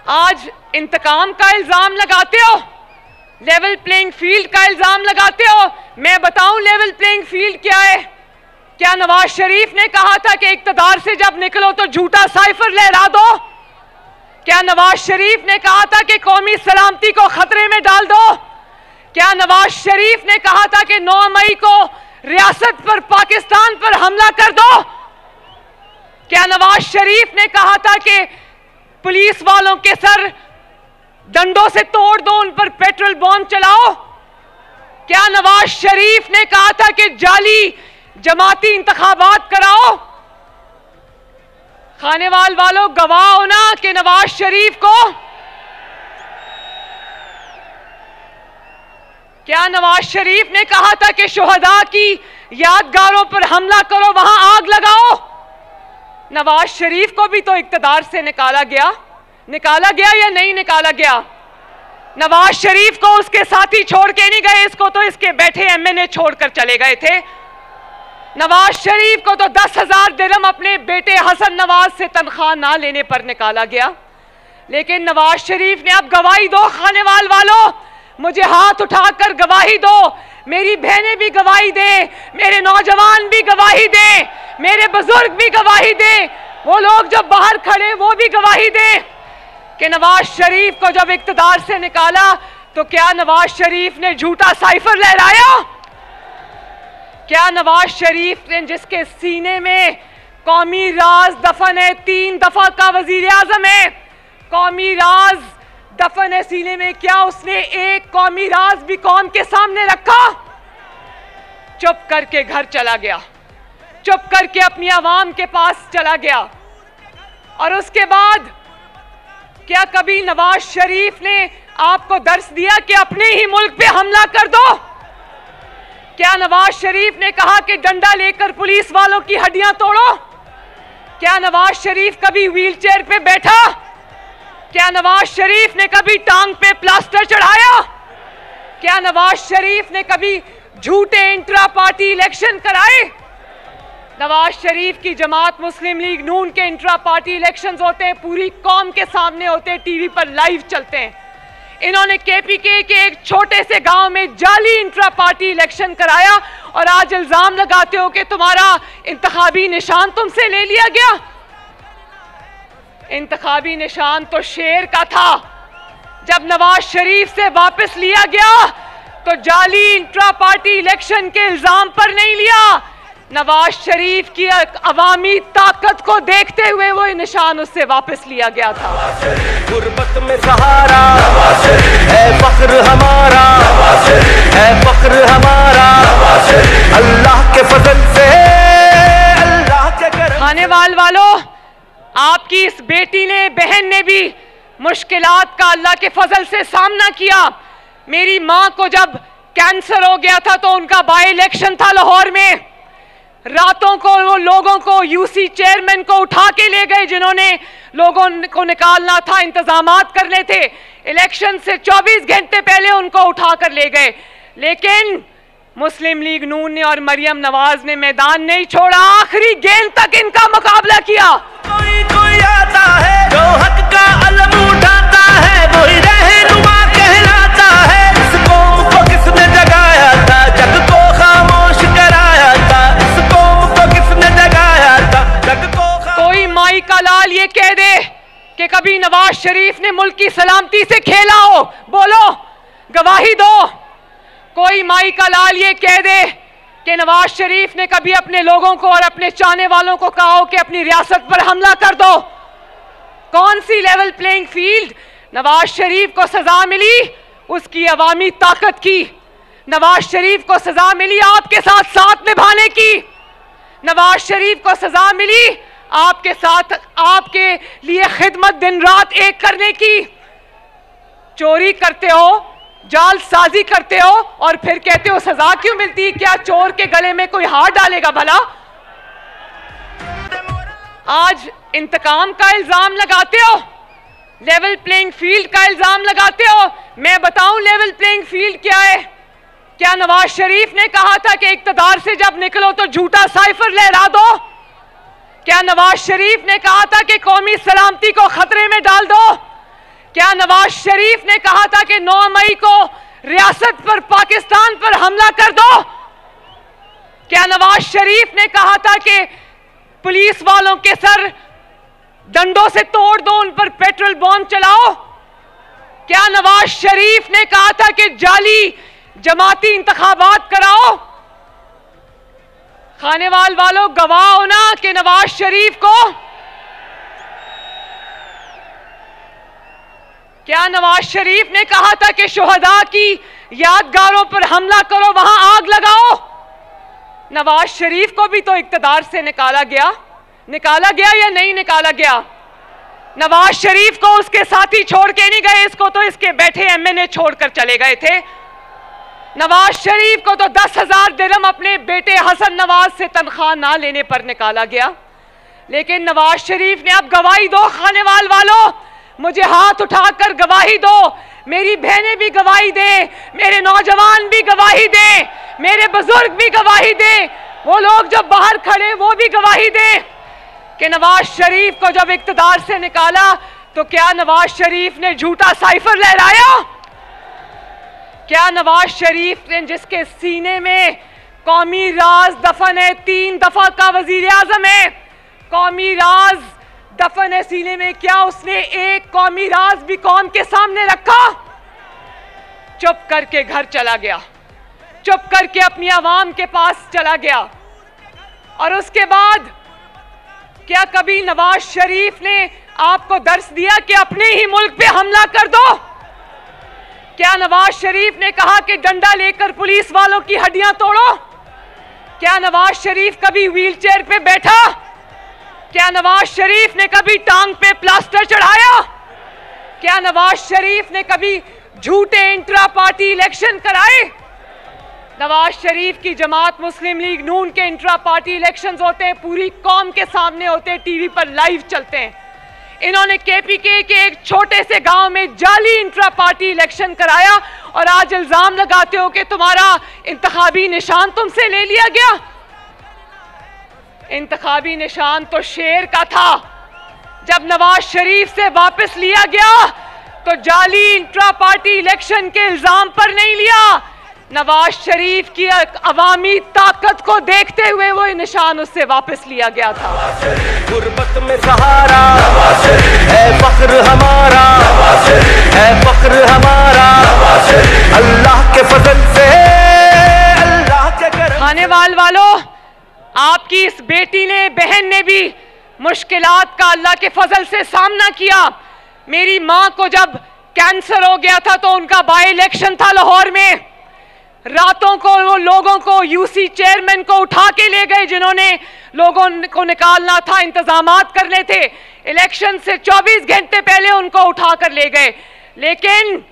आज इंतकाम का इल्जाम लगाते हो, लेवल प्लेइंग फील्ड का इल्जाम लगाते हो। मैं बताऊं लेवल प्लेइंग फील्ड क्या है? क्या नवाज शरीफ ने कहा था कि इक्तदार से जब निकलो तो झूठा साइफर लहरा दो? क्या नवाज शरीफ ने कहा था कि कौमी सलामती को खतरे में डाल दो? क्या नवाज शरीफ ने कहा था कि 9 मई को रियासत पर, पाकिस्तान पर हमला कर दो? क्या नवाज शरीफ ने कहा था कि पुलिस वालों के सर डंडों से तोड़ दो, उन पर पेट्रोल बॉम्ब चलाओ? क्या नवाज शरीफ ने कहा था कि जाली जमाती इंतखाबात कराओ? खानेवाल वालों, गवाह हो ना कि नवाज शरीफ को, क्या नवाज शरीफ ने कहा था कि शुहदा की यादगारों पर हमला करो, वहां आग लगाओ? नवाज शरीफ को भी तो इक्तदार से निकाला गया या नहीं निकाला गया? नवाज शरीफ को उसके साथी छोड़ के नहीं गए, इसको तो इसके बैठे एमएनए छोड़कर चले गए थे। नवाज शरीफ को तो 10,000 दिरहम अपने बेटे हसन नवाज से तनख्वाह ना लेने पर निकाला गया। लेकिन नवाज शरीफ ने अब गवाही दो खानेवाल वालों, मुझे हाथ उठाकर गवाही दो, मेरी बहनें भी गवाही दे, मेरे नौजवान भी गवाही दे, मेरे बुजुर्ग भी गवाही दे, वो लोग जो बाहर खड़े वो भी गवाही दे कि नवाज शरीफ को जब इक्तदार से निकाला तो क्या नवाज शरीफ ने झूठा साइफर लहराया? क्या नवाज शरीफ ने, जिसके सीने में कौमी राज दफन है, 3 दफा का वजीर आजम है, कौमी राज दफन है सीने में, क्या उसने एक कौमी राज भी कौम के सामने रखा? चुप करके घर चला गया, चुप करके अपनी आवाम के पास चला गया। और उसके बाद क्या कभी नवाज शरीफ ने आपको दर्स दिया कि अपने ही मुल्क पे हमला कर दो? क्या नवाज शरीफ ने कहा कि डंडा लेकर पुलिस वालों की हड्डियां तोड़ो? क्या नवाज शरीफ कभी व्हीलचेयर पे बैठा? क्या नवाज शरीफ ने कभी टांग पे प्लास्टर चढ़ाया? क्या नवाज शरीफ ने कभी झूठे इंट्रा पार्टी इलेक्शन कराए? नवाज शरीफ की जमात मुस्लिम लीग नून के इंट्रा पार्टी इलेक्शंस होते हैं, पूरी कौम के सामने होते हैं, टीवी पर लाइव चलते हैं। इन्होंने केपीके के एक छोटे से गांव में जाली इंट्रा पार्टी इलेक्शन कराया और आज इल्जाम लगाते हो कि तुम्हारा इंतखाबी निशान तुमसे ले लिया गया। इंतखाबी निशान तो शेर का था। जब नवाज शरीफ से वापस लिया गया तो जाली इंट्रा पार्टी इलेक्शन के इल्जाम पर नहीं लिया, नवाज शरीफ की अवामी ताकत को देखते हुए वो निशान उससे वापस लिया गया था। गुर्बत में सहारा है फख्र हमारा, है फख्र हमारा, अल्लाह के फजल से, अल्लाह के करम। खानेवाल वालों, आपकी इस बेटी ने, बहन ने भी मुश्किलात का अल्लाह के फजल से सामना किया। मेरी मां को जब कैंसर हो गया था तो उनका बाई इलेक्शन था लाहौर में, रातों को वो लोगों को, यूसी चेयरमैन को उठा के ले गए जिन्होंने लोगों को निकालना था, इंतजामात करने थे। इलेक्शन से 24 घंटे पहले उनको उठा कर ले गए, लेकिन मुस्लिम लीग नून ने और मरियम नवाज ने मैदान नहीं छोड़ा, आखिरी गेंद तक इनका मुकाबला किया। कोई आता है जो हक का अलम उठाता है, वही रहनुमा कहलाता है। इस कौम को किसने जगाया था, जग को खामोश कराया था। इस कौम को किसने जगाया था, जग को कोई माई का लाल ये कह दे कि कभी नवाज शरीफ ने मुल्क की सलामती से खेला हो, बोलो, गवाही दो। कोई माई का लाल ये कह दे कि नवाज शरीफ ने कभी अपने लोगों को और अपने चाहने वालों को कहा हो कि अपनी रियासत पर हमला कर दो? कौन सी level playing field? Nawaz Sharif को सजा मिली उसकी अवामी ताकत की, नवाज शरीफ को सजा मिली आपके साथ साथ निभाने की, नवाज शरीफ को सजा मिली आपके साथ, आपके लिए खिदमत दिन रात एक करने की। चोरी करते हो, जालसाजी करते हो और फिर कहते हो सजा क्यों मिलती? क्या चोर के गले में कोई हाथ डालेगा भला? आज इंतकाम का इल्जाम लगाते हो, लेवल प्लेइंग फील्ड का इल्जाम लगाते हो। मैं बताऊं लेवल प्लेइंग फील्ड क्या है? क्या नवाज शरीफ ने कहा था कि इक्तदार से जब निकलो तो झूठा साइफर लहरा दो? क्या नवाज शरीफ ने कहा था कि कौमी सलामती को खतरे में डाल दो? नवाज शरीफ ने कहा था कि 9 मई को रियासत पर पाकिस्तान पर हमला कर दो? क्या नवाज शरीफ ने कहा था कि पुलिस वालों के सर डंडों से तोड़ दो, उन पर पेट्रोल बॉम्ब चलाओ? क्या नवाज शरीफ ने कहा था कि जाली जमाती इंतखाबात कराओ? खानेवाल वालों, गवाह हो ना कि नवाज शरीफ को, क्या नवाज शरीफ ने कहा था कि शोहदा की यादगारों पर हमला करो, वहां आग लगाओ? नवाज शरीफ को भी तो इक्तदार से निकाला गया या नहीं निकाला गया? नवाज शरीफ को उसके साथी छोड़ के नहीं गए, इसको तो इसके बैठे एमएनए छोड़कर चले गए थे। नवाज शरीफ को तो 10,000 दिरहम अपने बेटे हसन नवाज से तनख्वाह ना लेने पर निकाला गया। लेकिन नवाज शरीफ ने अब गवाही दो खानेवाल वालों, मुझे हाथ उठाकर गवाही दो, मेरी बहनें भी गवाही दे, मेरे नौजवान भी गवाही दे, मेरे बुजुर्ग भी गवाही दे, वो लोग जो बाहर खड़े वो भी गवाही दे कि नवाज शरीफ को जब इक्तदार से निकाला तो क्या नवाज शरीफ ने झूठा साइफर लहराया? क्या नवाज शरीफ ने, जिसके सीने में कौमी राज दफन है, 3 दफा का वजीर आजम है, कौमी राज दफन है सीने में, क्या उसने एक कौमी राज भी कौम के सामने रखा? चुप करके घर चला गया, चुप करके अपनी आवाम के पास चला गया। और उसके बाद क्या कभी नवाज शरीफ ने आपको दर्स दिया कि अपने ही मुल्क पे हमला कर दो? क्या नवाज शरीफ ने कहा कि डंडा लेकर पुलिस वालों की हड्डियां तोड़ो? क्या नवाज शरीफ कभी व्हीलचेयर पे बैठा? क्या नवाज शरीफ ने कभी टांग पे प्लास्टर चढ़ाया? क्या नवाज शरीफ ने कभी झूठे इंट्रा पार्टी इलेक्शन कराए? नवाज शरीफ की जमात मुस्लिम लीग नून के इंट्रा पार्टी इलेक्शंस होते हैं, पूरी कौम के सामने होते हैं, टीवी पर लाइव चलते हैं। इन्होंने केपीके के एक छोटे से गांव में जाली इंट्रा पार्टी इलेक्शन कराया और आज इल्जाम लगाते हो कि तुम्हारा इंतखाबी निशान तुमसे ले लिया गया। इंतखाबी निशान तो शेर का था। जब नवाज शरीफ से वापस लिया गया तो जाली इंट्रा पार्टी इलेक्शन के इल्जाम पर नहीं लिया, नवाज शरीफ की अवामी ताकत को देखते हुए वो निशान उससे वापस लिया गया था। गुर्बत में सहारा है फख्र हमारा, है फख्र हमारा, अल्लाह के फजल से, अल्लाह के करम। खानेवाल वालों, आपकी इस बेटी ने, बहन ने भी मुश्किलात का अल्लाह के फजल से सामना किया। मेरी मां को जब कैंसर हो गया था तो उनका बाई इलेक्शन था लाहौर में, रातों को वो लोगों को, यूसी चेयरमैन को उठा के ले गए जिन्होंने लोगों को निकालना था, इंतजामात करने थे। इलेक्शन से 24 घंटे पहले उनको उठा कर ले गए, लेकिन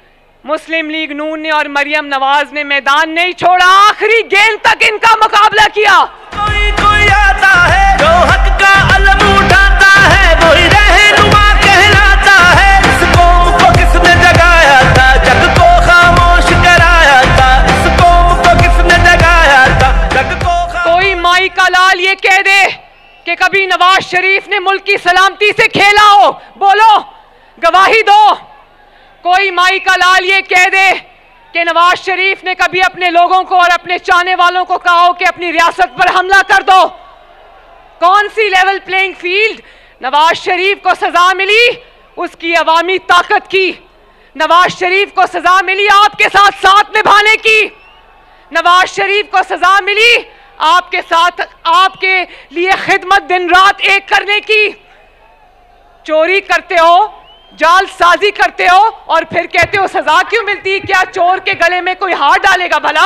मुस्लिम लीग नून ने और मरियम नवाज ने मैदान नहीं छोड़ा, आखिरी गेंद तक इनका मुकाबला किया। कोई आता है जो हक का अलम उठाता है, वही रहनुमा कहलाता है। इस कौम को किसने जगाया था, जग को खामोश कराया था। इस कौम को किसने जगाया था, जग को कोई माई का लाल ये कह दे कि कभी नवाज शरीफ ने मुल्क की सलामती से खेला हो, बोलो, गवाही दो। कोई माई का लाल ये कह दे कि नवाज शरीफ ने कभी अपने लोगों को और अपने चाहने वालों को कहा हो कि अपनी रियासत पर हमला कर दो? कौन सी level playing field? Nawaz Sharif को सजा मिली उसकी अवामी ताकत की, नवाज शरीफ को सजा मिली आपके साथ साथ निभाने की, नवाज शरीफ को सजा मिली आपके साथ, आपके लिए खिदमत दिन रात एक करने की। चोरी करते हो, जालसाजी करते हो और फिर कहते हो सजा क्यों मिलती? क्या चोर के गले में कोई हाथ डालेगा भला?